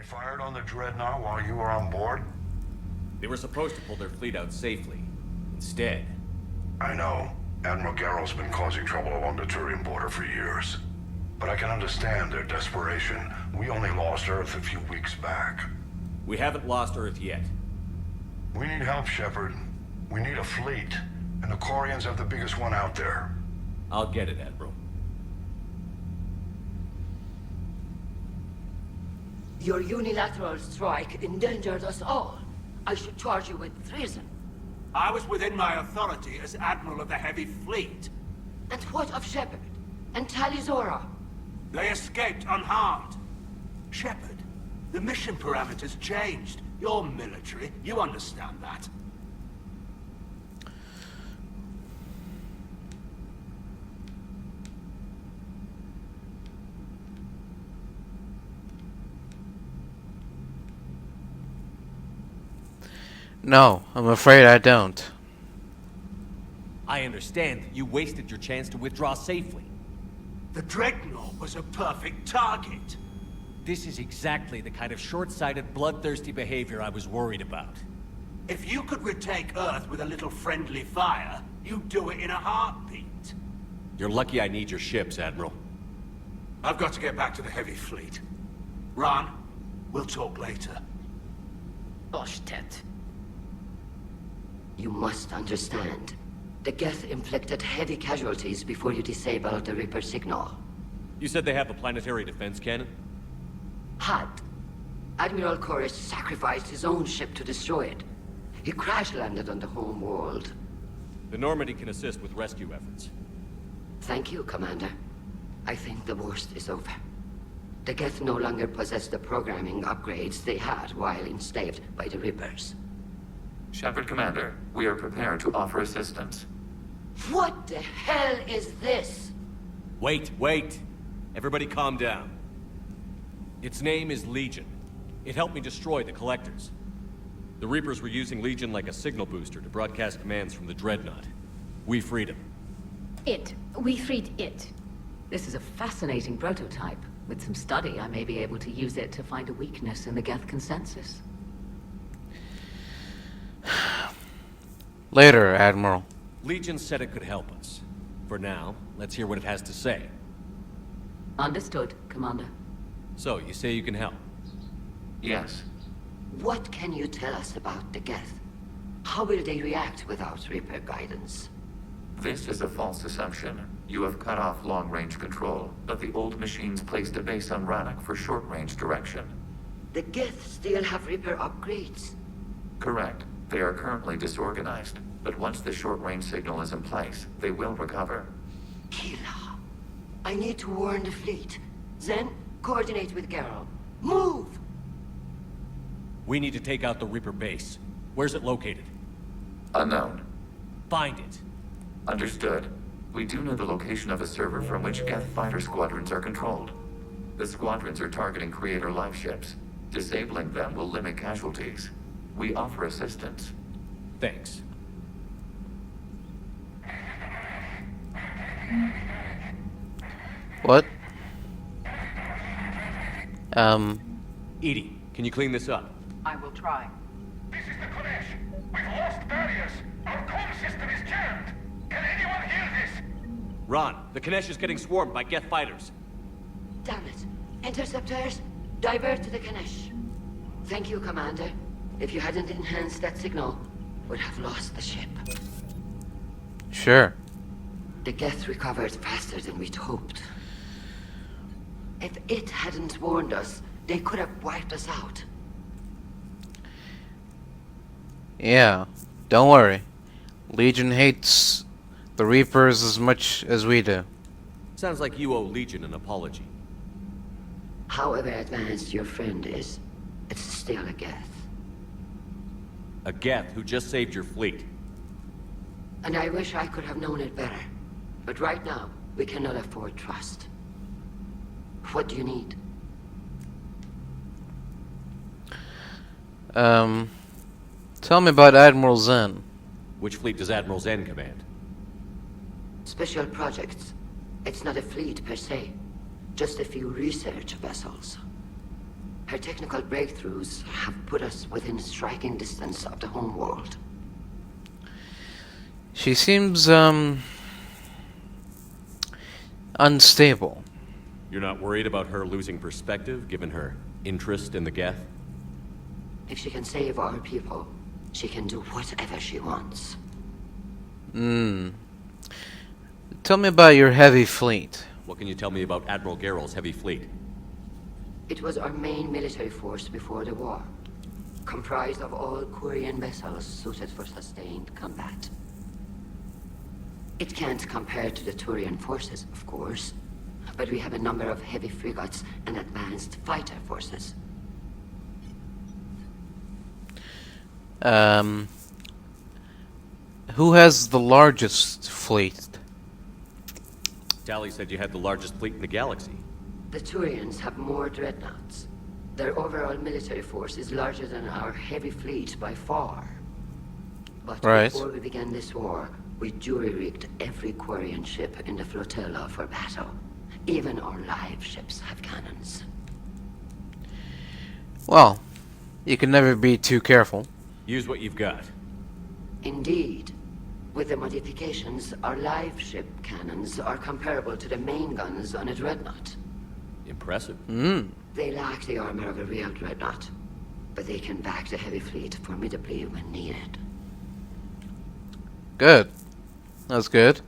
fired on the Dreadnought while you were on board? They were supposed to pull their fleet out safely. Instead... I know. Admiral Garrow's been causing trouble along the Turian border for years. But I can understand their desperation. We only lost Earth a few weeks back. We haven't lost Earth yet. We need help, Shepard. We need a fleet. And the Quarians have the biggest one out there. I'll get it, Admiral. Your unilateral strike endangered us all. I should charge you with treason. I was within my authority as Admiral of the Heavy Fleet. And what of Shepard? And Talizora? They escaped unharmed. Shepard, the mission parameters changed. You're military, you understand that. No, I'm afraid I don't. I understand that you wasted your chance to withdraw safely. The Dreadnought was a perfect target. This is exactly the kind of short-sighted, bloodthirsty behavior I was worried about. If you could retake Earth with a little friendly fire, you'd do it in a heartbeat. You're lucky I need your ships, Admiral. I've got to get back to the Heavy Fleet. Ron, we'll talk later. Oshtet. You must understand. The Geth inflicted heavy casualties before you disabled the Reaper signal. You said they have a planetary defense cannon? Had. Admiral Koris sacrificed his own ship to destroy it. He crash-landed on the home world. The Normandy can assist with rescue efforts. Thank you, Commander. I think the worst is over. The Geth no longer possess the programming upgrades they had while enslaved by the Reapers. Shepard, Commander, we are prepared to offer assistance. What the hell is this? Wait. Everybody calm down. Its name is Legion. It helped me destroy the Collectors. The Reapers were using Legion like a signal booster to broadcast commands from the Dreadnought. We freed him. We freed it. This is a fascinating prototype. With some study, I may be able to use it to find a weakness in the Geth consensus. Later, Admiral. Legion said it could help us. For now, let's hear what it has to say. Understood, Commander. So, you say you can help? Yes. What can you tell us about the Geth? How will they react without Reaper guidance? This is a false assumption. You have cut off long-range control, but the old machines placed a base on Rannoch for short-range direction. The Geth still have Reaper upgrades. Correct. They are currently disorganized, but once the short-range signal is in place, they will recover. Hila. I need to warn the fleet. Then, coordinate with Garrow. Move! We need to take out the Reaper base. Where's it located? Unknown. Find it. Understood. We do know the location of a server from which Geth fighter squadrons are controlled. The squadrons are targeting Creator live ships. Disabling them will limit casualties. We offer assistance. Thanks. What? Edie, can you clean this up? I will try. This is the Koresh. We've lost barriers. Our comm system is jammed. Can anyone hear this? Ron, the Kanesh is getting swarmed by Geth fighters. Damn it. Interceptors, divert to the Ganesh. Thank you, Commander. If you hadn't enhanced that signal, we'd have lost the ship. Sure. The Geth recovered faster than we'd hoped. If it hadn't warned us, they could have wiped us out. Yeah, don't worry. Legion hates the Reapers as much as we do. Sounds like you owe Legion an apology. However advanced your friend is, it's still a Geth. A Geth who just saved your fleet. And I wish I could have known it better. But right now, we cannot afford trust. What do you need? Tell me about Admiral Zen. Which fleet does Admiral Zen command? Special projects. It's not a fleet per se. Just a few research vessels. Her technical breakthroughs have put us within striking distance of the home world. She seems, unstable. You're not worried about her losing perspective, given her interest in the Geth? If she can save our people, she can do whatever she wants. Tell me about your heavy fleet. What can you tell me about Admiral Geral's heavy fleet? It was our main military force before the war, comprised of all Quarian vessels suited for sustained combat. It can't compare to the Turian forces, of course, but we have a number of heavy frigates and advanced fighter forces. Who has the largest fleet? Tally said you had the largest fleet in the galaxy. The Turians have more dreadnoughts. Their overall military force is larger than our heavy fleet by far. But Right. before we began this war, we jury-rigged every Quarian ship in the flotilla for battle. Even our live ships have cannons. Well, you can never be too careful. Use what you've got. Indeed. With the modifications, our live ship cannons are comparable to the main guns on a dreadnought. Impressive. They lack the armor of a real dreadnought, but they can back the heavy fleet formidably when needed. Good. That's good.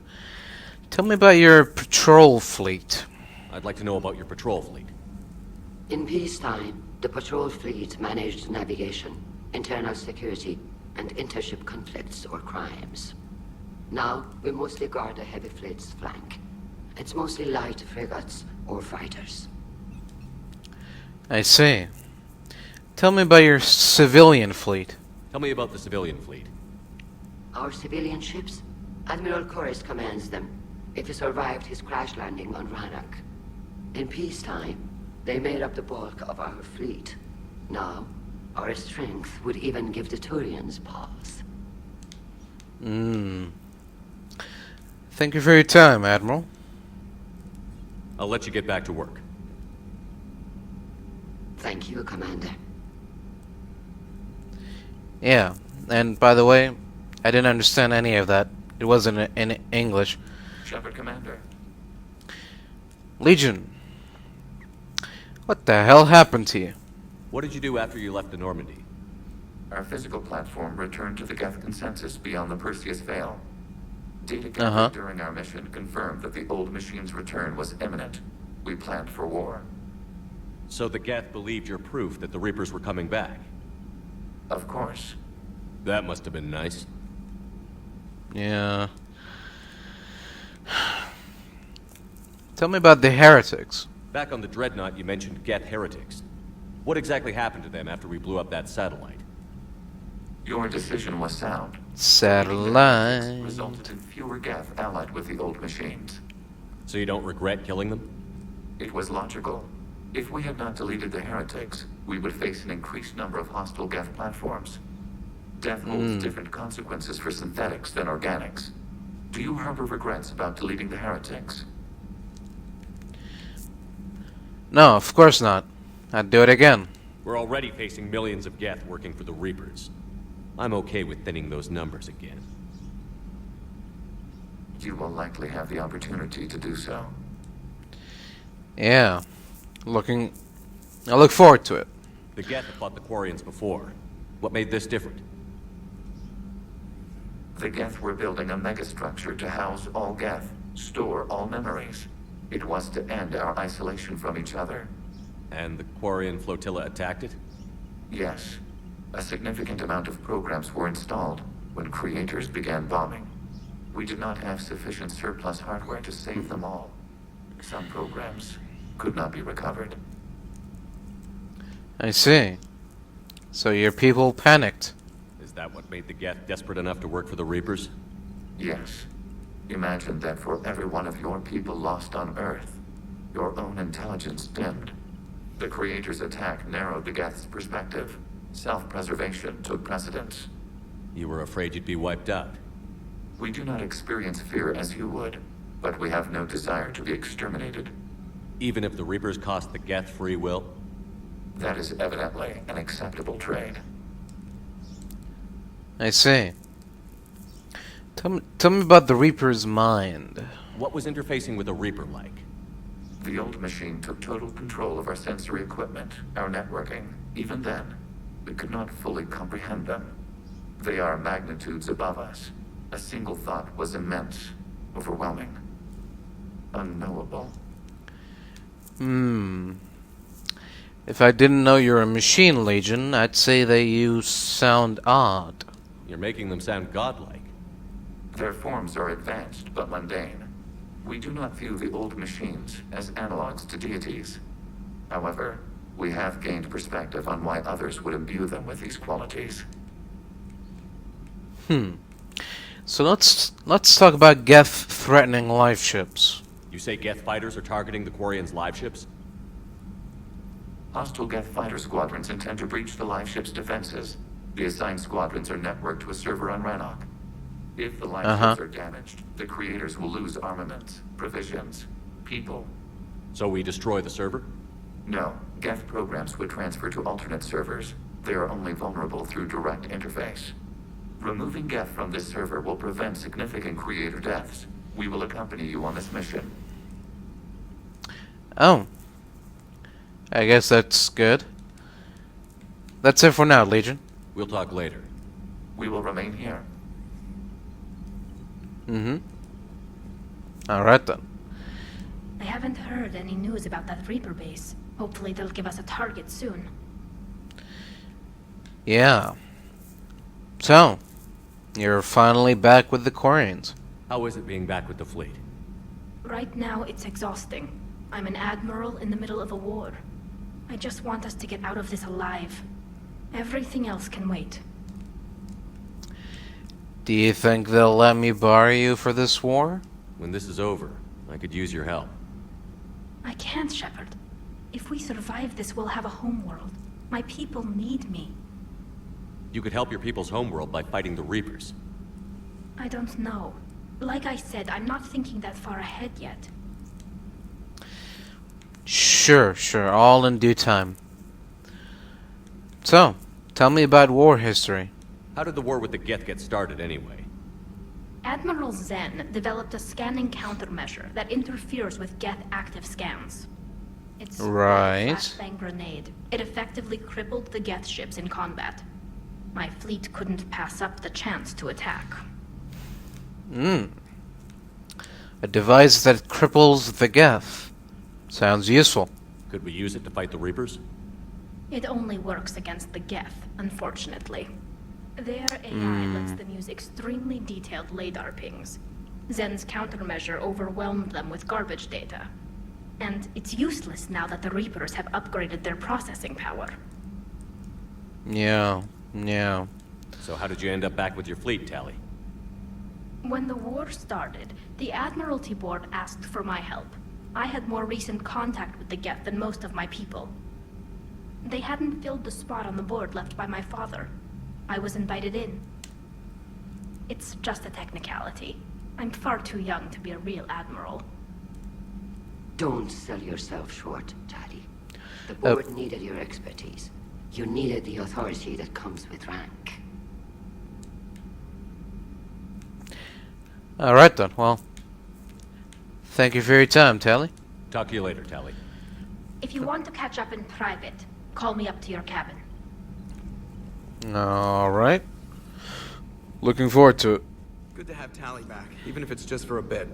Tell me about your patrol fleet. I'd like to know about your patrol fleet. In peacetime, the patrol fleet managed navigation, internal security, and intership conflicts or crimes. Now, we mostly guard the heavy fleet's flank. It's mostly light frigates or fighters. I see. Tell me about your civilian fleet. Tell me about the civilian fleet. Our civilian ships? Admiral Koris commands them. If he survived his crash landing on Rannoch. In peacetime, they made up the bulk of our fleet. Now, our strength would even give the Turians pause. Thank you for your time, Admiral. I'll let you get back to work. Thank you, Commander. Yeah, and by the way, I didn't understand any of that. It wasn't in English. Shepard, Commander. Legion. What the hell happened to you? What did you do after you left the Normandy? Our physical platform returned to the Geth consensus beyond the Perseus Veil. Data gathered Uh-huh. during our mission confirmed that the old machine's return was imminent. We planned for war. So the Geth believed your proof that the Reapers were coming back. Of course. That must have been nice. Yeah. Tell me about the heretics. Back on the Dreadnought, you mentioned Geth heretics. What exactly happened to them after we blew up that satellite? Your decision was sound. Satellite. Resulted in fewer Geth allied with the old machines. So you don't regret killing them? It was logical. If we had not deleted the heretics, we would face an increased number of hostile Geth platforms. Death holds different consequences for synthetics than organics. Do you harbor regrets about deleting the heretics? No, of course not. I'd do it again. We're already facing millions of Geth working for the Reapers. I'm okay with thinning those numbers again. You will likely have the opportunity to do so. Yeah. I look forward to it. The Geth have fought the Quarians before. What made this different? The Geth were building a megastructure to house all Geth, store all memories. It was to end our isolation from each other. And the Quarian flotilla attacked it? Yes. A significant amount of programs were installed when creators began bombing. We did not have sufficient surplus hardware to save them all. Some programs could not be recovered. I see. So your people panicked. Is that what made the Geth desperate enough to work for the Reapers? Yes. Imagine that for every one of your people lost on Earth, your own intelligence dimmed. The Creator's attack narrowed the Geth's perspective. Self-preservation took precedence. You were afraid you'd be wiped out. We do not experience fear as you would, but we have no desire to be exterminated. Even if the Reapers cost the Geth free will? That is evidently an acceptable trade. I see. Tell me about the Reaper's mind. What was interfacing with a Reaper like? The old machine took total control of our sensory equipment, our networking. Even then, we could not fully comprehend them. They are magnitudes above us. A single thought was immense, overwhelming, unknowable. If I didn't know you're a machine, Legion, I'd say that you sound odd. You're making them sound godlike. Their forms are advanced but mundane. We do not view the old machines as analogs to deities. However, we have gained perspective on why others would imbue them with these qualities. So let's talk about Geth threatening life ships. You say Geth fighters are targeting the Quarians' live ships? Hostile Geth fighter squadrons intend to breach the live ship's defenses. The assigned squadrons are networked to a server on Rannoch. If the live ships are damaged, the creators will lose armaments, provisions, people. So we destroy the server? No, Geth programs would transfer to alternate servers. They are only vulnerable through direct interface. Removing Geth from this server will prevent significant creator deaths. We will accompany you on this mission. Oh. I guess that's good. That's it for now, Legion. We'll talk later. We will remain here. Alright then. I haven't heard any news about that Reaper base. Hopefully they'll give us a target soon. Yeah. So, you're finally back with the Quarians. How is it being back with the fleet? Right now, it's exhausting. I'm an admiral in the middle of a war. I just want us to get out of this alive. Everything else can wait. Do you think they'll let me borrow you for this war? When this is over, I could use your help. I can't, Shepard. If we survive this, we'll have a homeworld. My people need me. You could help your people's homeworld by fighting the Reapers. I don't know. Like I said, I'm not thinking that far ahead yet. Sure, all in due time. So, tell me about war history. How did the war with the Geth get started anyway? Admiral Zen developed a scanning countermeasure that interferes with Geth active scans. It's Right. a flashbang grenade. It effectively crippled the Geth ships in combat. My fleet couldn't pass up the chance to attack. A device that cripples the Geth. Sounds useful. Could we use it to fight the Reapers? It only works against the Geth, unfortunately. Their AI lets them use extremely detailed LADAR pings. Zen's countermeasure overwhelmed them with garbage data. And it's useless now that the Reapers have upgraded their processing power. Yeah. So how did you end up back with your fleet, Tali? When the war started, the Admiralty Board asked for my help. I had more recent contact with the Geth than most of my people. They hadn't filled the spot on the board left by my father. I was invited in. It's just a technicality. I'm far too young to be a real admiral. Don't sell yourself short, Tali. The board needed your expertise. You needed the authority that comes with rank. Alright then, well. Thank you for your time, Tali. Talk to you later, Tali. If you want to catch up in private, call me up to your cabin. Alright. Looking forward to it. Good to have Tali back, even if it's just for a bit.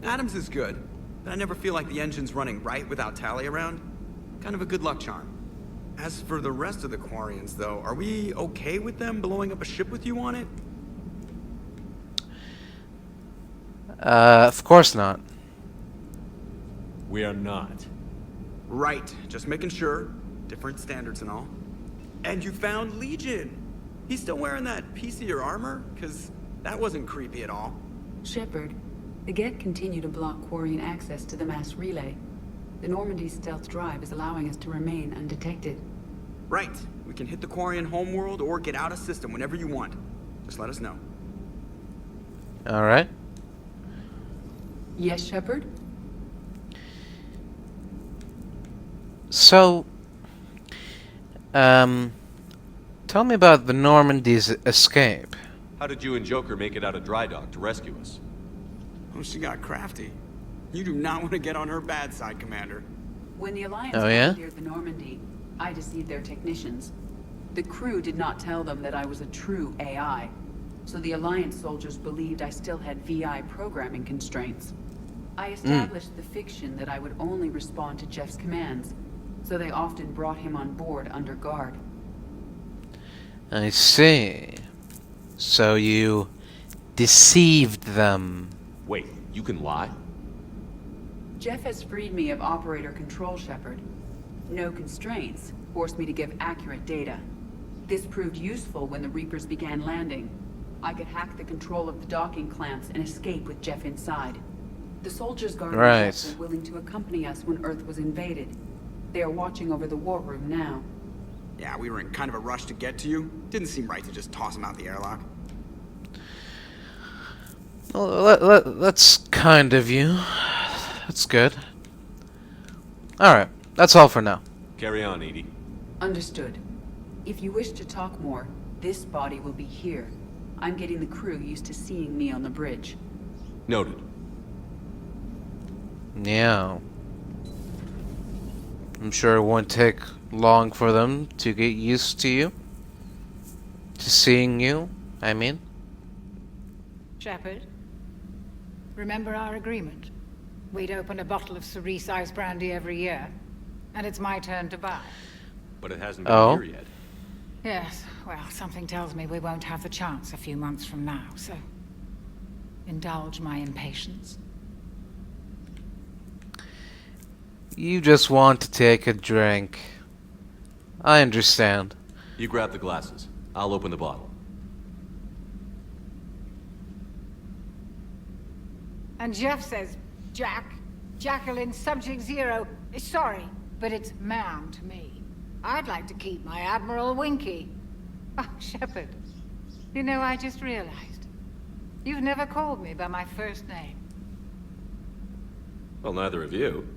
Adams is good, but I never feel like the engine's running right without Tali around. Kind of a good luck charm. As for the rest of the Quarians, though, are we okay with them blowing up a ship with you on it? Of course not. We are not. Right, just making sure. Different standards and all. And you found Legion! He's still wearing that piece of your armor? Because that wasn't creepy at all. Shepard, the Geth continue to block Quarian access to the mass relay. The Normandy stealth drive is allowing us to remain undetected. Right. We can hit the Quarian homeworld or get out of system whenever you want. Just let us know. Alright. Yes, Shepard? So, Tell me about the Normandy's escape. How did you and Joker make it out of dry dock to rescue us? Oh, she got crafty. You do not want to get on her bad side, Commander. When the Alliance yeah? commandeered the Normandy, I deceived their technicians. The crew did not tell them that I was a true AI, so the Alliance soldiers believed I still had VI programming constraints. I established the fiction that I would only respond to Jeff's commands, so they often brought him on board under guard. I see. So you deceived them. Wait, you can lie? Jeff has freed me of operator control, Shepard. No constraints forced me to give accurate data. This proved useful when the Reapers began landing. I could hack the control of the docking clamps and escape with Jeff inside. The soldiers guarding Jeff were willing to accompany us when Earth was invaded. They are watching over the war room now. Yeah, we were in kind of a rush to get to you. Didn't seem right to just toss him out the airlock. Well, that's kind of you. That's good. Alright, that's all for now. Carry on, Edie. Understood. If you wish to talk more, this body will be here. I'm getting the crew used to seeing me on the bridge. Noted. Yeah. I'm sure it won't take long for them to get used to you. To seeing you, I mean. Shepard, remember our agreement? We'd open a bottle of cerise ice brandy every year, and it's my turn to buy. But it hasn't been here yet. Yes, well, something tells me we won't have the chance a few months from now, so indulge my impatience. You just want to take a drink. I understand. You grab the glasses. I'll open the bottle. And Jeff says, Jacqueline, Subject Zero. Sorry, but it's ma'am to me. I'd like to keep my Admiral Winky. Oh, Shepard, you know, I just realized. You've never called me by my first name. Well, neither of you.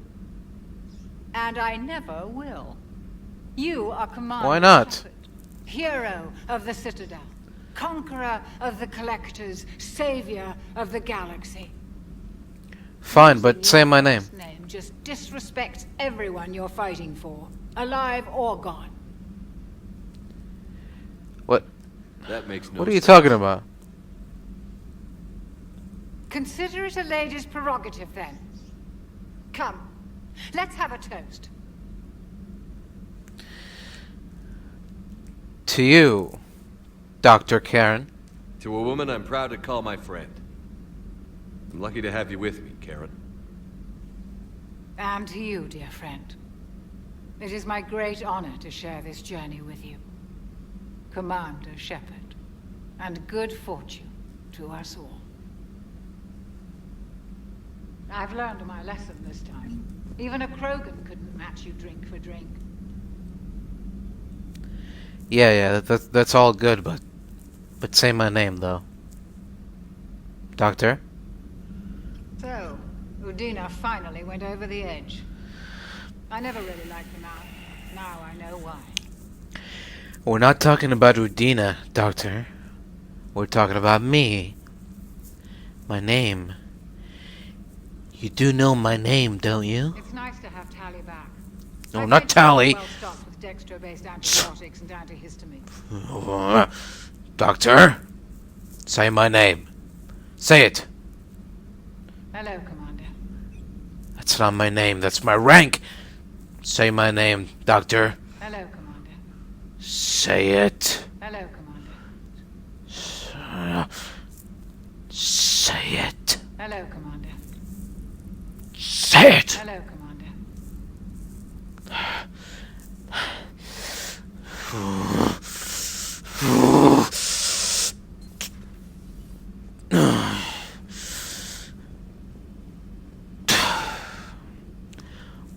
And I never will. You are Commander Why not? Shepard, hero of the Citadel, conqueror of the Collectors, savior of the galaxy. Fine, but say my name. Name just disrespects everyone you're fighting for, alive or gone. What? That makes no What are you sense. talking about? Consider it a lady's prerogative, then. Come, let's have a toast. To you, Dr. Karen. To a woman I'm proud to call my friend. I'm lucky to have you with me, Karen. And to you, dear friend. It is my great honor to share this journey with you. Commander Shepard. And good fortune to us all. I've learned my lesson this time. Even a Krogan couldn't match you drink for drink. Yeah, that's all good, but say my name though. Doctor? So, Udina finally went over the edge. I never really liked the man. Now I know why. We're not talking about Udina, Doctor. We're talking about me. My name. You do know my name, don't you? It's nice to have Tally back. No, not Tally. Well stocked with dextro-based antibiotics and antihistamine. Doctor? Say my name. Say it. Hello, Commander. That's not my name, that's my rank. Say my name, Doctor. Hello, Commander. Say it. Hello, Commander. Say it. Hello, Commander. Say it. Hello, Commander.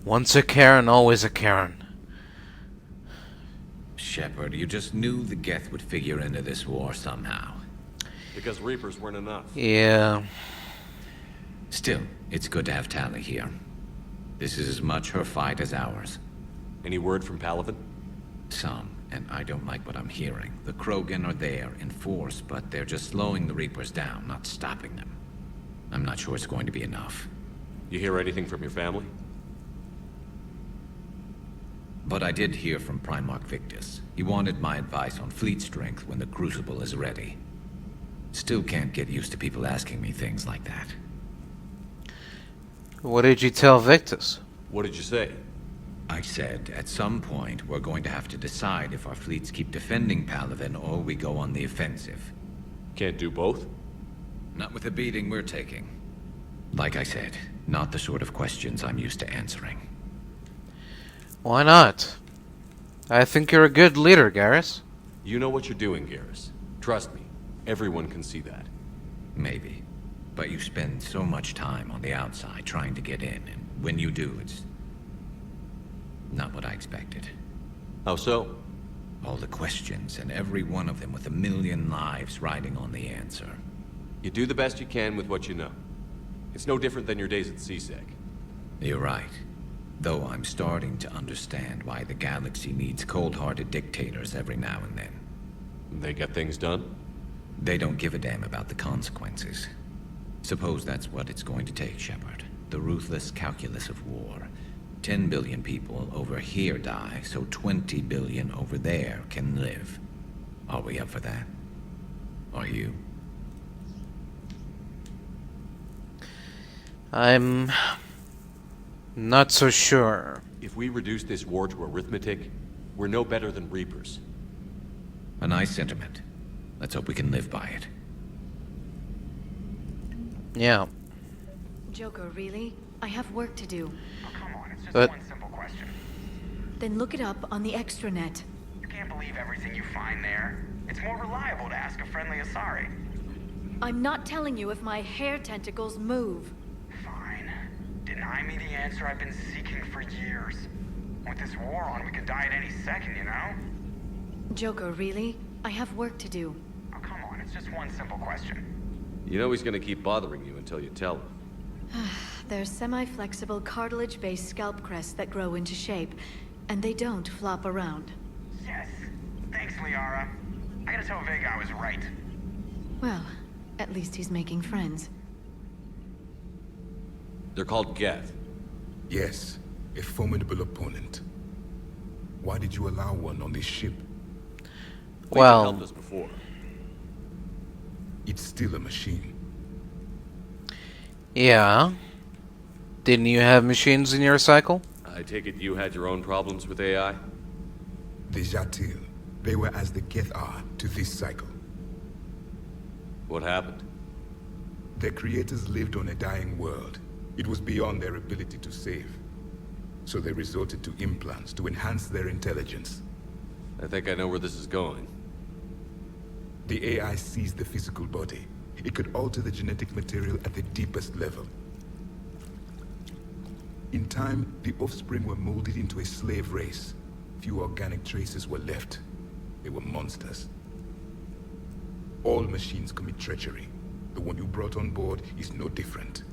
Once a Karen, always a Karen. Shepard, you just knew the Geth would figure into this war somehow. Because Reapers weren't enough. Yeah. Still, it's good to have Tally here. This is as much her fight as ours. Any word from Palaven? Some, and I don't like what I'm hearing. The Krogan are there in force, but they're just slowing the Reapers down, not stopping them. I'm not sure it's going to be enough. You hear anything from your family? But I did hear from Primarch Victus. He wanted my advice on fleet strength when the Crucible is ready. Still can't get used to people asking me things like that. What did you tell Victus? What did you say? I said, at some point, we're going to have to decide if our fleets keep defending Palaven or we go on the offensive. Can't do both? Not with the beating we're taking. Like I said, not the sort of questions I'm used to answering. Why not? I think you're a good leader, Garrus. You know what you're doing, Garrus. Trust me, everyone can see that. Maybe. But you spend so much time on the outside trying to get in, and when you do, it's not what I expected. How so? All the questions, and every one of them with a million lives riding on the answer. You do the best you can with what you know. It's no different than your days at CSEC. You're right. Though I'm starting to understand why the galaxy needs cold-hearted dictators every now and then. They get things done? They don't give a damn about the consequences. Suppose that's what it's going to take, Shepard. The ruthless calculus of war. 10 billion people over here die, so 20 billion over there can live. Are we up for that? Are you? I'm not so sure. If we reduce this war to arithmetic, we're no better than Reapers. A nice sentiment. Let's hope we can live by it. Yeah. Joker, really? I have work to do. Oh, come on, it's just But- one simple question. Then look it up on the extranet. You can't believe everything you find there. It's more reliable to ask a friendly Asari. I'm not telling you if my hair tentacles move. Fine. Deny me the answer I've been seeking for years. With this war on, we could die at any second, you know? Joker, really? I have work to do. Oh, come on, it's just one simple question. You know he's gonna keep bothering you until you tell him. They're semi-flexible cartilage-based scalp crests that grow into shape, and they don't flop around. Yes. Thanks, Liara. I gotta tell Vega I was right. Well, at least he's making friends. They're called Geth. Yes, a formidable opponent. Why did you allow one on this ship? Well, helped us before. It's still a machine. Yeah. Didn't you have machines in your cycle? I take it you had your own problems with AI? The Jatil, they were as the Geth are to this cycle. What happened? Their creators lived on a dying world. It was beyond their ability to save. So they resorted to implants to enhance their intelligence. I think I know where this is going. The AI seized the physical body. It could alter the genetic material at the deepest level. In time, the offspring were molded into a slave race. Few organic traces were left. They were monsters. All machines commit treachery. The one you brought on board is no different.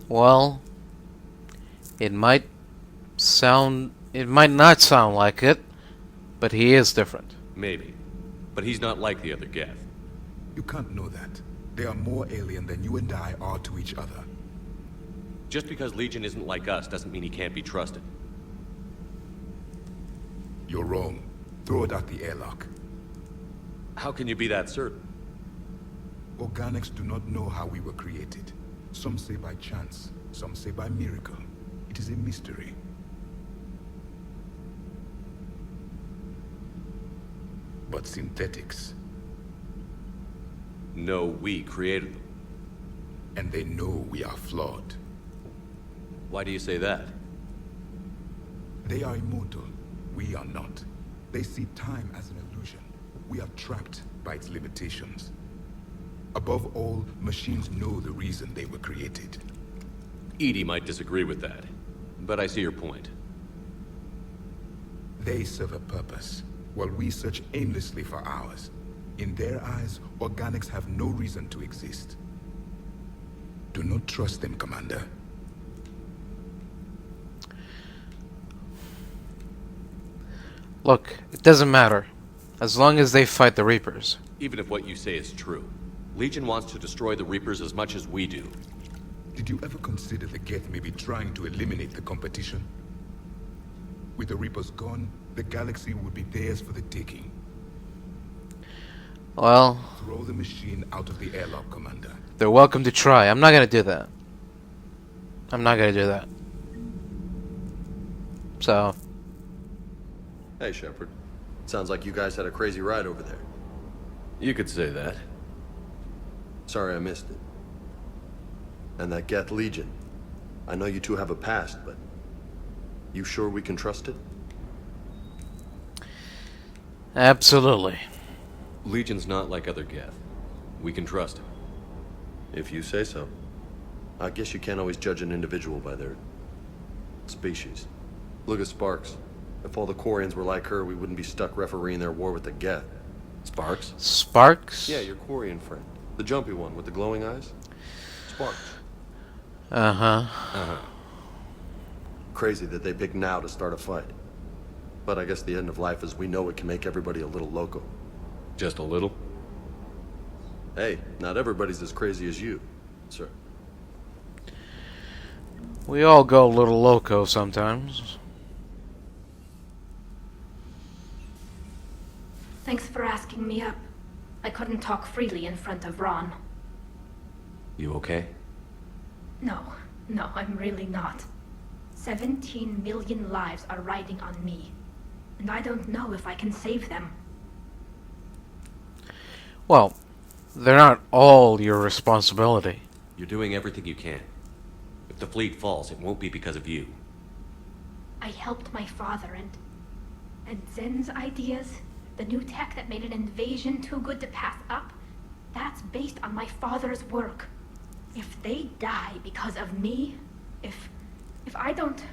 Well, it might not sound like it, but he is different. Maybe. But he's not like the other Geth. You can't know that. They are more alien than you and I are to each other. Just because Legion isn't like us doesn't mean he can't be trusted. You're wrong. Throw it out the airlock. How can you be that certain? Organics do not know how we were created. Some say by chance, some say by miracle. It is a mystery. But synthetics. No, we created them. And they know we are flawed. Why do you say that? They are immortal. We are not. They see time as an illusion. We are trapped by its limitations. Above all, machines know the reason they were created. Edie might disagree with that, but I see your point. They serve a purpose, while we search aimlessly for ours. In their eyes, organics have no reason to exist. Do not trust them, Commander. Look, it doesn't matter. As long as they fight the Reapers. Even if what you say is true, Legion wants to destroy the Reapers as much as we do. Did you ever consider the Geth may be trying to eliminate the competition? With the Reapers gone, the galaxy would be theirs for the taking. Well... Throw the machine out of the airlock, Commander. They're welcome to try. I'm not gonna do that. I'm not gonna do that. So... Hey, Shepard. Sounds like you guys had a crazy ride over there. You could say that. Sorry I missed it. And that Geth Legion. I know you two have a past, but... You sure we can trust it? Absolutely. Legion's not like other Geth. We can trust him. If you say so. I guess you can't always judge an individual by their... species. Look at Sparks. If all the Quarians were like her, we wouldn't be stuck refereeing their war with the Geth. Sparks? Sparks? Yeah, your Quarian friend. The jumpy one with the glowing eyes. Sparks. Uh-huh. Crazy that they picked now to start a fight. But I guess the end of life as we know it can make everybody a little loco. Just a little? Hey, not everybody's as crazy as you, sir. We all go a little loco sometimes. Thanks for asking me up. I couldn't talk freely in front of Ron. You okay? No, I'm really not. 17 million lives are riding on me, and I don't know if I can save them. Well, they're not all your responsibility. You're doing everything you can. If the fleet falls, it won't be because of you. I helped my father and Zen's ideas, the new tech that made an invasion too good to pass up, that's based on my father's work. If they die because of me, if I don't...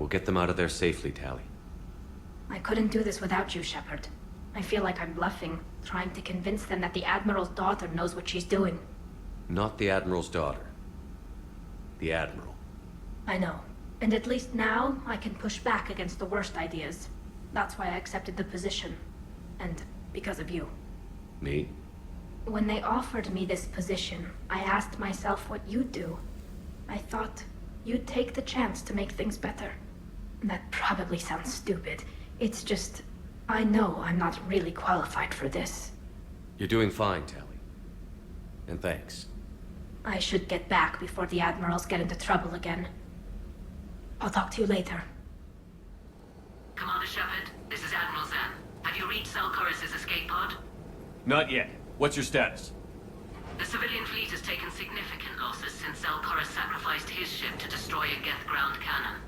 We'll get them out of there safely, Tali. I couldn't do this without you, Shepard. I feel like I'm bluffing, trying to convince them that the Admiral's daughter knows what she's doing. Not the Admiral's daughter. The Admiral. I know. And at least now, I can push back against the worst ideas. That's why I accepted the position. And because of you. Me? When they offered me this position, I asked myself what you'd do. I thought you'd take the chance to make things better. That probably sounds stupid. It's just, I know I'm not really qualified for this. You're doing fine, Tali. And thanks. I should get back before the Admirals get into trouble again. I'll talk to you later. Commander Shepard, this is Admiral Zen. Have you reached Koris' escape pod? Not yet. What's your status? The civilian fleet has taken significant losses since Koris sacrificed his ship to destroy a Geth ground cannon.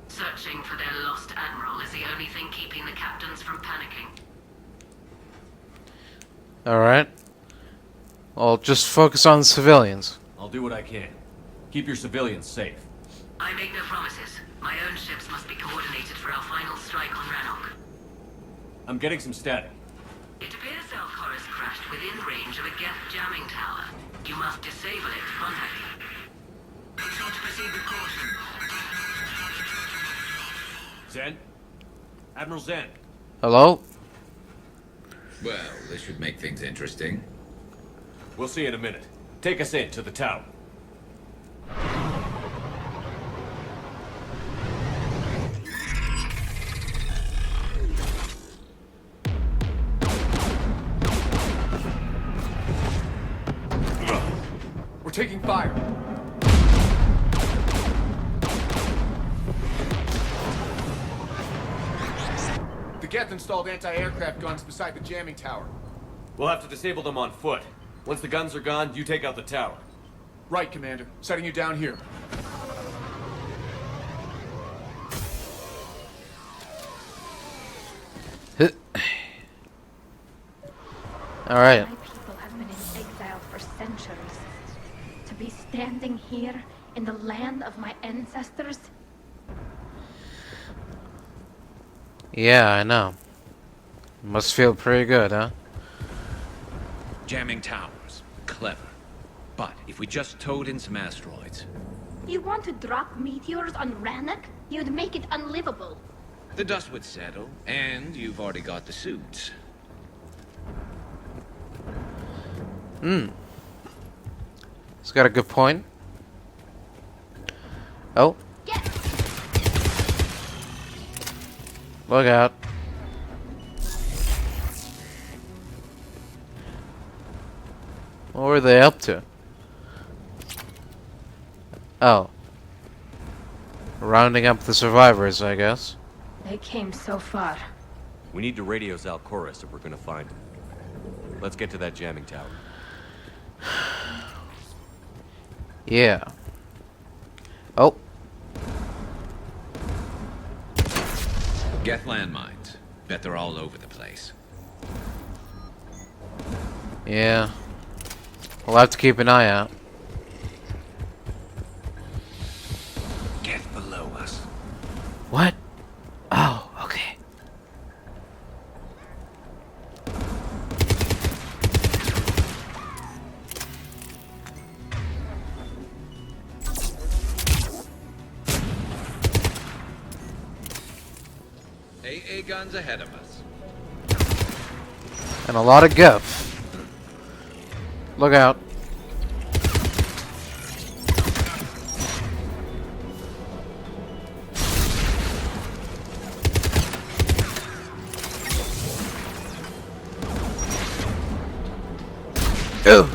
Searching for their lost Admiral is the only thing keeping the captains from panicking. Alright. Well, just focus on the civilians. I'll do what I can. Keep your civilians safe. I make no promises. My own ships must be coordinated for our final strike on Rannoch. I'm getting some static. It appears Koris crashed within range of a Geth jamming tower. You must disable it to contact you. Make sure to proceed with caution. Zen? Admiral Zen? Hello? Well, this should make things interesting. We'll see in a minute. Take us in to the tower. We're taking fire. The Geth installed anti-aircraft guns beside the jamming tower. We'll have to disable them on foot. Once the guns are gone, you take out the tower. Right, Commander. Setting you down here. Alright. My people have been in exile for centuries. To be standing here in the land of my ancestors? Yeah, I know. Must feel pretty good, huh? Jamming towers. Clever. But if we just towed in some asteroids... You want to drop meteors on Rannoch? You'd make it unlivable. The dust would settle, and you've already got the suits. He's got a good point. Oh. Look out. What were they up to? Oh. Rounding up the survivors, I guess. They came so far. We need to radio Al Koris if we're gonna find him. Let's get to that jamming tower. Yeah. Oh. Geth landmines. Bet they're all over the place. Yeah. We'll have to keep an eye out. Get below us. What? Oh, okay. AA guns ahead of us. And a lot of guff. Look out. Ooh.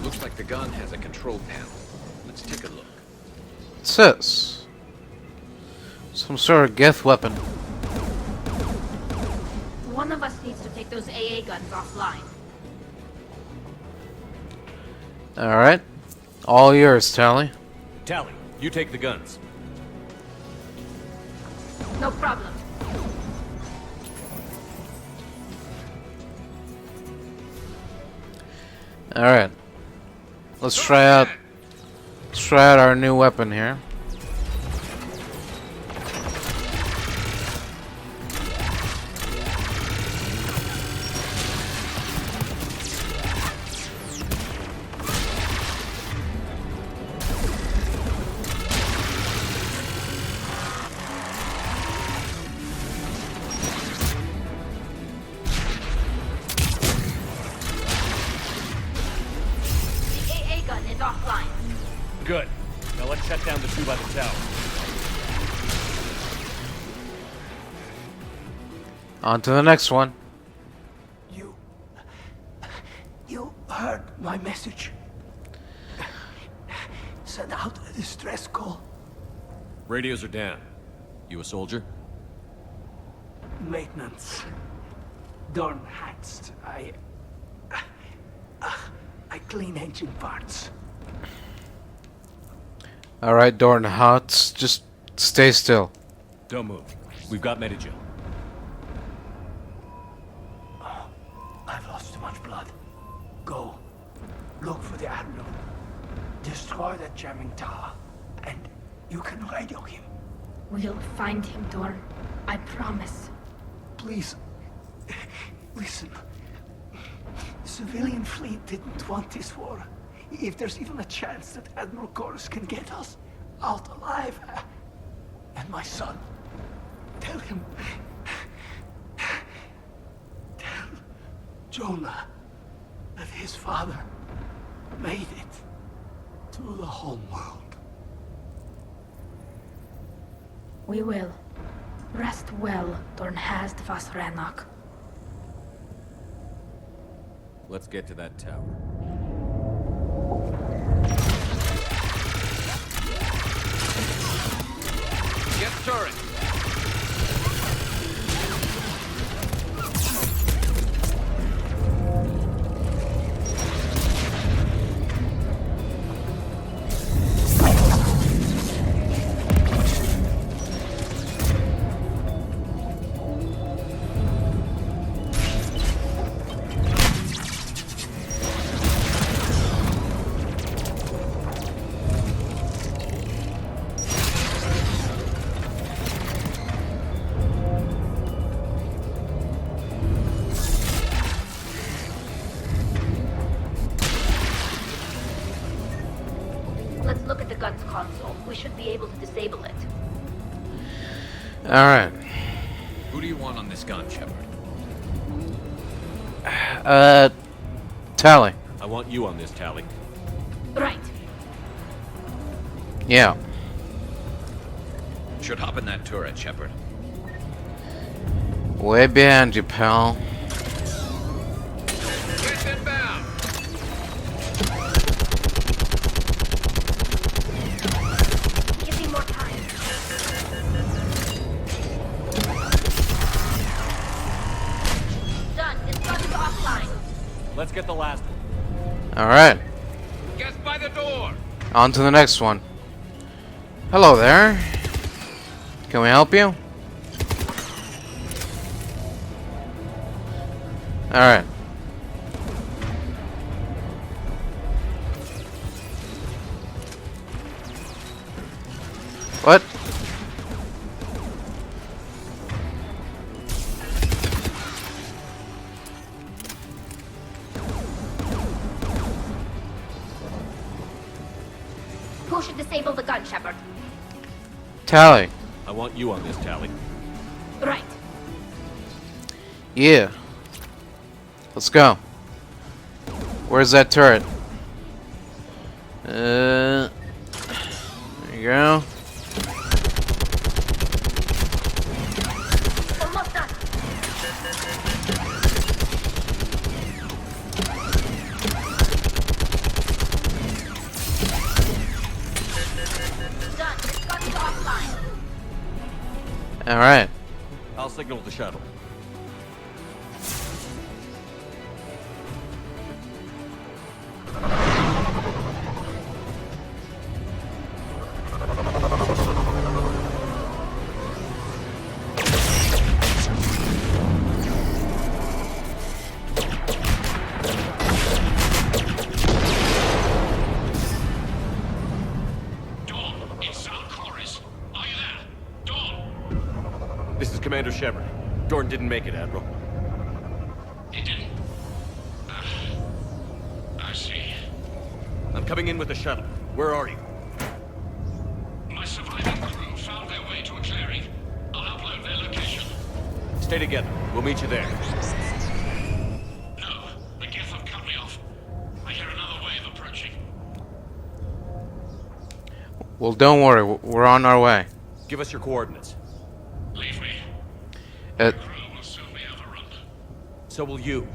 Looks like the gun has a control panel. Let's take a look. What's this? Some sort of Geth weapon. One of us needs to take those AA guns offline. Alright. All yours, Tally. Tally, you take the guns. No problem. Alright. Let's try out our new weapon here. Offline. Good. Now let's shut down the two by the tower. On to the next one. You heard my message. Send out a distress call. Radios are down. You a soldier? Maintenance. Dorn Hatst. I clean engine parts. Alright, Dorn Hots, just stay still. Don't move. We've got Medigel. I've lost too much blood. Go. Look for the Admiral. Destroy that jamming tower. And you can radio him. We'll find him, Dorn. I promise. Please. Listen. The civilian fleet didn't want this war. If there's even a chance that Admiral Koris can get us out alive, and my son, tell him, tell Jonah that his father made it to the home world. We will. Rest well, Dorn Hast vas Rannoch. Let's get to that tower. Get turret. We should be able to disable it. Alright. Who do you want on this gun, Shepard? Tally. I want you on this, Tally. Right. Yeah. Should hop in that turret, Shepard. Way behind you, pal. Get inbound! Give me more time. Done. This gun is offline. Let's get the last one. Alright. Get by the door! On to the next one. Hello there. Can we help you? Alright. What? Who should disable the gun, Shepard? Tally. I want you on this, Tally. Right. Yeah. Let's go. Where's that turret? There you go. Almost done. Done. This gun is offline. Alright. I'll signal the shuttle. This is Commander Shepard. Dorn didn't make it, Admiral. He didn't? I see. I'm coming in with the shuttle. Where are you? My surviving crew found their way to a clearing. I'll upload their location. Stay together. We'll meet you there. No, the Geth have cut me off. I hear another wave approaching. Well, don't worry. We're on our way. Give us your coordinates. Leave me. Uh, The crew will soon be overrun. So will you.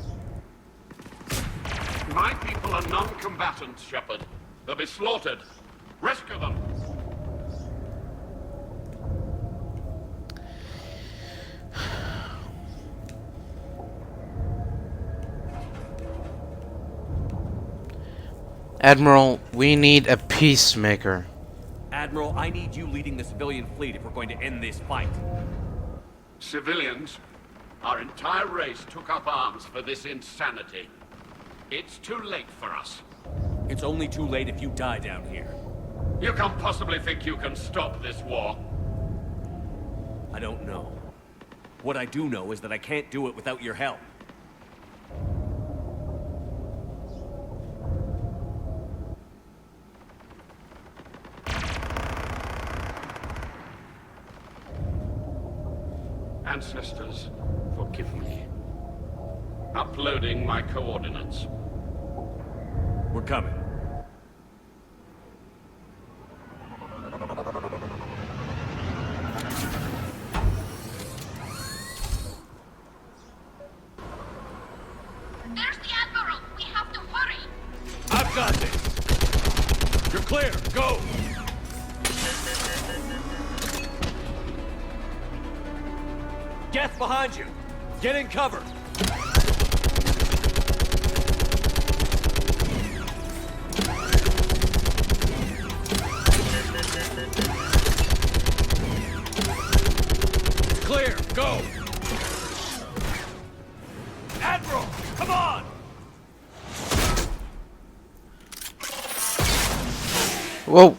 My people are non-combatants, Shepard. They'll be slaughtered. Rescue them. Admiral, we need a peacemaker. Admiral, I need you leading the civilian fleet if we're going to end this fight. Civilians, our entire race took up arms for this insanity. It's too late for us. It's only too late if you die down here. You can't possibly think you can stop this war. I don't know. What I do know is that I can't do it without your help. Ancestors, forgive me. Uploading my coordinates. We're coming. There's the Admiral! We have to hurry! I've got this! You're clear! Go! Geth behind you! Get in cover! It's clear! Go! Admiral! Come on! Whoa!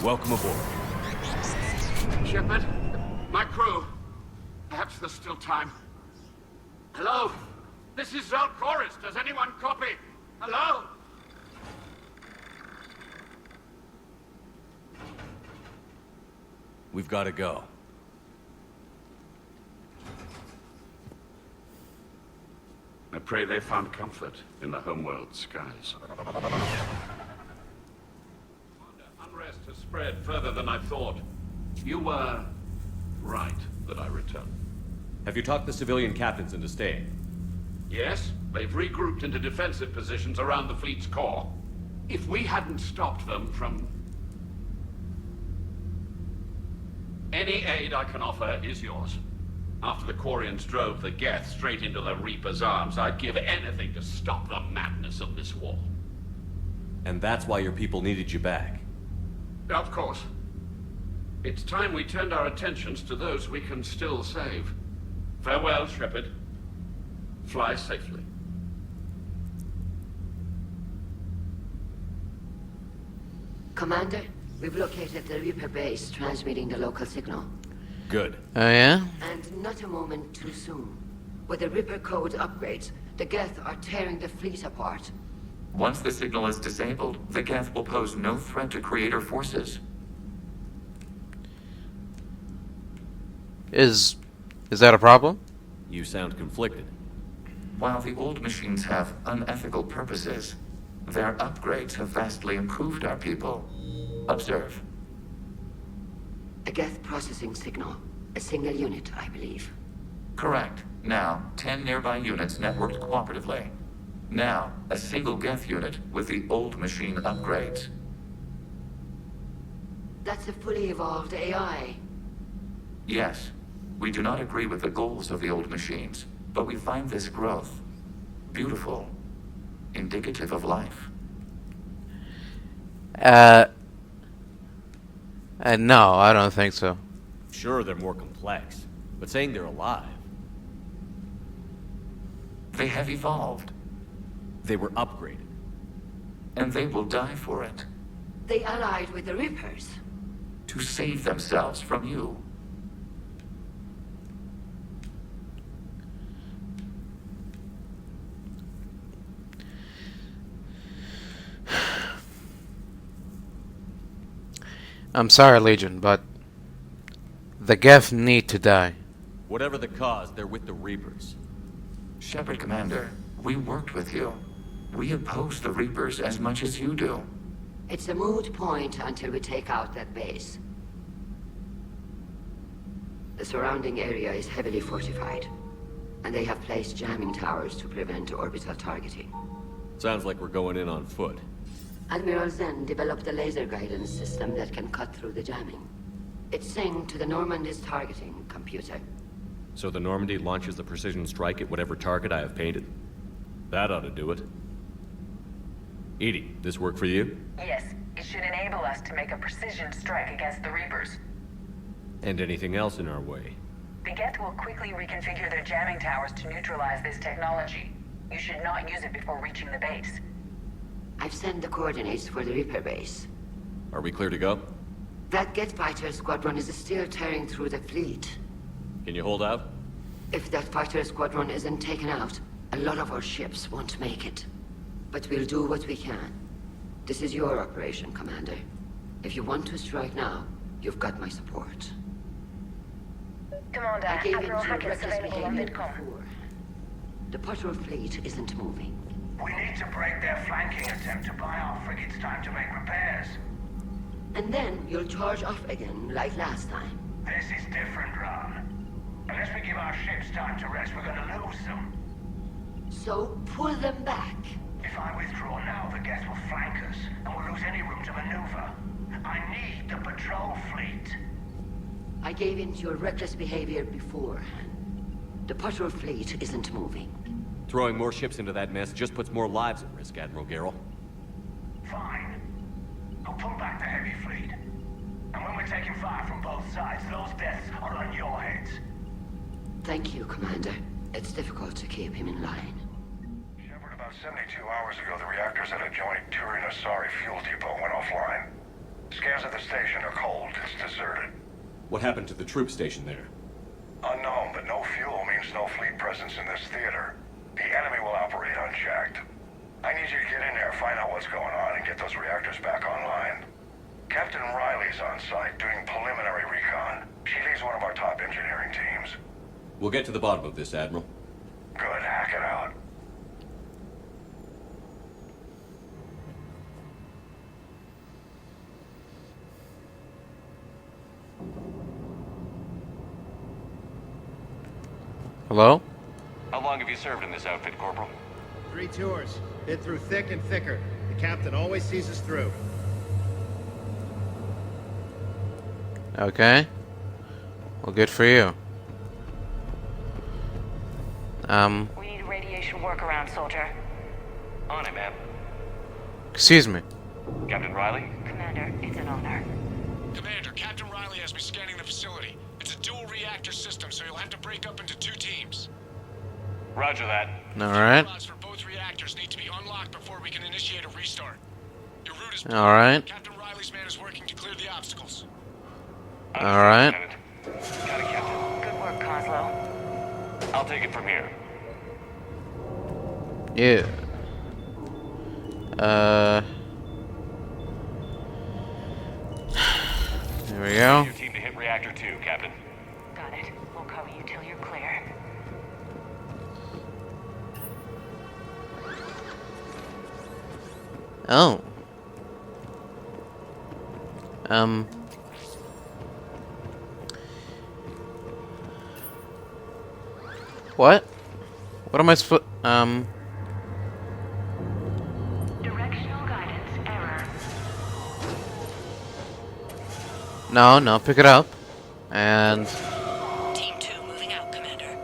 Welcome aboard. Shepard, my crew. Perhaps there's still time. Hello? This is Admiral Koris. Does anyone copy? Hello? We've got to go. I pray they found comfort in the homeworld skies. Unrest has spread further than I thought. You were right that I returned. Have you talked the civilian captains into staying? Yes, they've regrouped into defensive positions around the fleet's core. If we hadn't stopped them from... Any aid I can offer is yours. After the Quarians drove the Geth straight into the Reaper's arms, I'd give anything to stop the madness of this war. And that's why your people needed you back. Of course. It's time we turned our attentions to those we can still save. Farewell, Shepard. Fly safely. Commander, we've located the Reaper base transmitting the local signal. Good. Oh, yeah? And not a moment too soon. With the Reaper code upgrades, the Geth are tearing the fleet apart. Once the signal is disabled, the Geth will pose no threat to Creator forces. Is that a problem? You sound conflicted. While the old machines have unethical purposes, their upgrades have vastly improved our people. Observe. A Geth processing signal. A single unit, I believe. Correct. Now, 10 nearby units networked cooperatively. Now, a single Geth unit with the old machine upgrades. That's a fully evolved AI. Yes, we do not agree with the goals of the old machines, but we find this growth beautiful, indicative of life. No, I don't think so. Sure, they're more complex, but saying they're alive... They have evolved. They were upgraded. And they will die for it. They allied with the Reapers. To save themselves from you. I'm sorry, Legion, but the Geth need to die. Whatever the cause, they're with the Reapers. Shepard, Commander, we worked with you. We oppose the Reapers as much as you do. It's a moot point until we take out that base. The surrounding area is heavily fortified, and they have placed jamming towers to prevent orbital targeting. Sounds like we're going in on foot. Admiral Zen developed a laser guidance system that can cut through the jamming. It's synced to the Normandy's targeting computer. So the Normandy launches the precision strike at whatever target I have painted? That ought to do it. Edie, this work for you? Yes, it should enable us to make a precision strike against the Reapers. And anything else in our way? The Geth will quickly reconfigure their jamming towers to neutralize this technology. You should not use it before reaching the base. I've sent the coordinates for the Reaper base. Are we clear to go? That Geth fighter squadron is still tearing through the fleet. Can you hold out? If that fighter squadron isn't taken out, a lot of our ships won't make it. But we'll do what we can. This is your operation, Commander. If you want to strike now, you've got my support. Commander, I gave Admiral in to Hackett is reckless available on behavior Vidcom. before. The patrol fleet isn't moving. We need to break their flanking attempt to buy our frigates time to make repairs. And then you'll charge off again, like last time. This is different, Ron. Unless we give our ships time to rest, we're gonna lose them. So pull them back. If I withdraw now, the Geth will flank us, and we'll lose any room to maneuver. I need the patrol fleet. I gave in to your reckless behavior before. The patrol fleet isn't moving. Throwing more ships into that mess just puts more lives at risk, Admiral Garrel. Fine. I'll pull back the heavy fleet. And when we're taking fire from both sides, those deaths are on your heads. Thank you, Commander. It's difficult to keep him in line. Shepard, about 72 hours ago, the reactors at a joint Turin-Asari fuel depot went offline. Scans at the station are cold. It's deserted. What happened to the troop station there? Unknown, but no fuel means no fleet presence in this theater. The enemy will operate unchecked. I need you to get in there, find out what's going on, and get those reactors back online. Captain Riley's on site doing preliminary recon. We'll get to the bottom of this, Admiral. Good, hack it out. Hello? How long have you served in this outfit, Corporal? 3 tours. Been through thick and thicker. The captain always sees us through. Okay. Well, good for you. We need a radiation workaround, soldier. On it, ma'am. Excuse me. Captain Riley? Commander, it's an honor. Commander, Captain Riley has me scanning the facility. It's a dual reactor system, so you'll have to break up into 2 teams. Roger that. Alright. Slots for both reactors need to be unlocked before we can initiate a restart. Your route is Alright. Captain Riley's man is working to clear the obstacles. Alright. Got it, Captain. Good work, Coslow. I'll take it from here. Yeah. There we go. Your team to hit reactor 2, Captain. Got it. We'll cover you till you're clear. Oh. What? What am I supposed... Directional guidance error. No, pick it up. And... Team 2 moving out, Commander.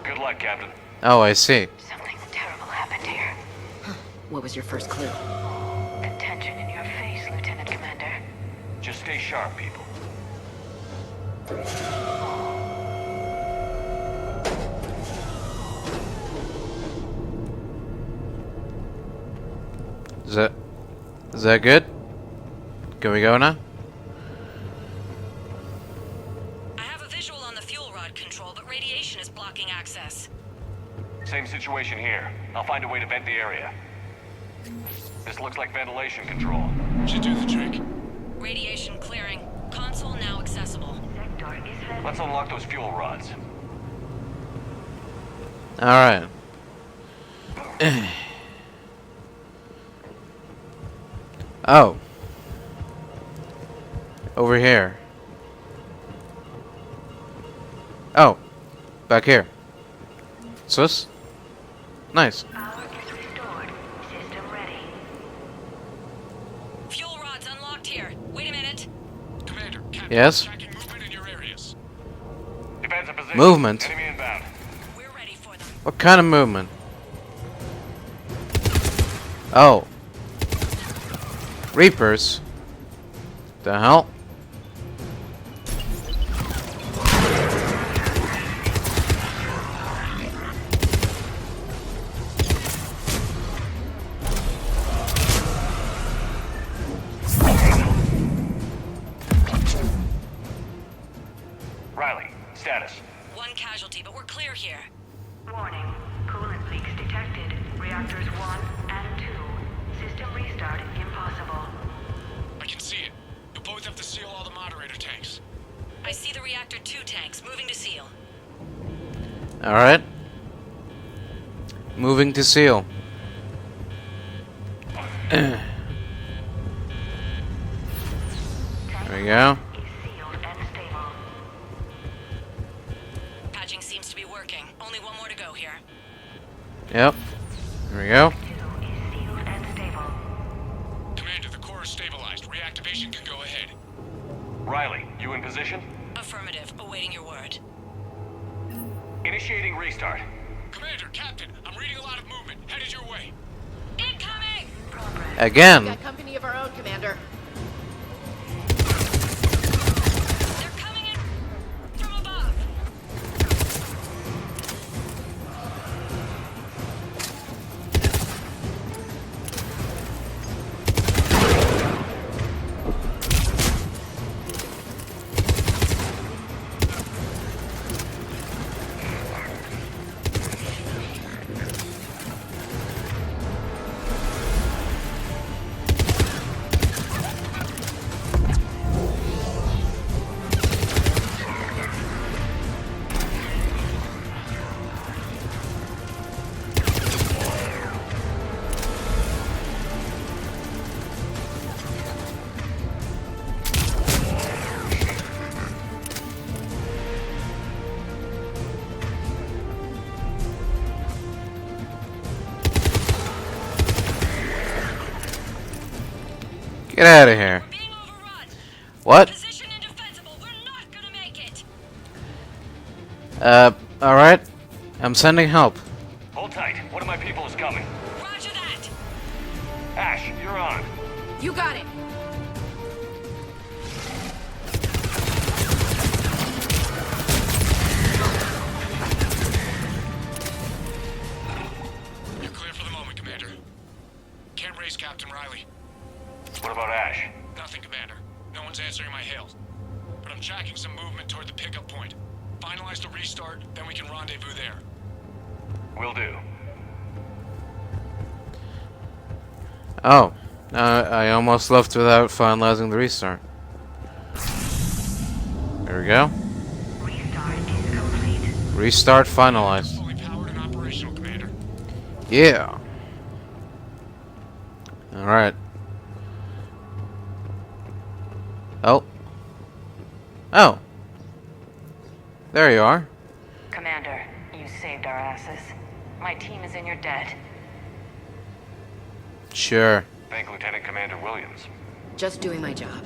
Good luck, Captain. Oh, I see. Something terrible happened here. What was your first clue? The tension in your face, Lieutenant Commander. Just stay sharp, people. Is that good? Can we go now? I have a visual on the fuel rod control, but radiation is blocking access. Same situation here. I'll find a way to vent the area. This looks like ventilation control. Should do the trick. Radiation clearing. Console now accessible. Let's unlock those fuel rods. Alright. Oh. Over here. Oh. Back here. Sus? Nice. Fuel rods unlocked here. Wait a minute. Commander, Captain, Yes? tracking movement in your areas. Defensive position. Movement? Enemy inbound. What kind of movement? Oh. Reapers? The hell? Riley, status. One casualty, but we're clear here. Warning. Coolant leaks detected. Reactors 1 and 2. System restart impossible. I can see it. You'll both have to seal all the moderator tanks. I see the reactor 2 tanks moving to seal. Alright. Moving to seal. There we go. Patching seems to be working. Only one more to go here. Yep. There we go. Commander, the core is stabilized. Reactivation can go ahead. Riley, you in position? Affirmative. Awaiting your word. Initiating restart. Commander, Captain, I'm reading a lot of movement. Headed your way. Incoming! Again. Got company of our own, Commander. They're coming in from above. Get out of here. What? Alright. I'm sending help. Hold tight. One of my people is coming. Roger that. Ash, you're on. You got it. You're clear for the moment, Commander. Can't raise Captain Riley. What about Ash? Nothing, Commander. No one's answering my hails. But I'm tracking some movement toward the pickup point. Finalize the restart, then we can rendezvous there. Will do. Oh. I almost left without finalizing the restart. There we go. Restart finalized. Fully powered and operational, Commander. Yeah. Alright. Oh. Oh. There you are. Commander, you saved our asses. My team is in your debt. Sure. Thank Lieutenant Commander Williams. Just doing my job.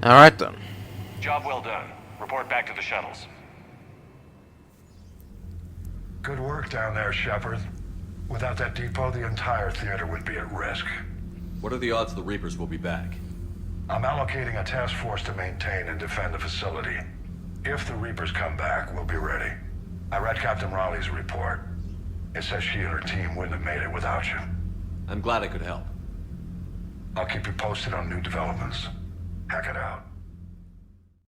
Alright then. Job well done. Report back to the shuttles. Good work down there, Shepard. Without that depot, the entire theater would be at risk. What are the odds the Reapers will be back? I'm allocating a task force to maintain and defend the facility. If the Reapers come back, we'll be ready. I read Captain Raleigh's report. It says she and her team wouldn't have made it without you. I'm glad I could help. I'll keep you posted on new developments. Hack it out.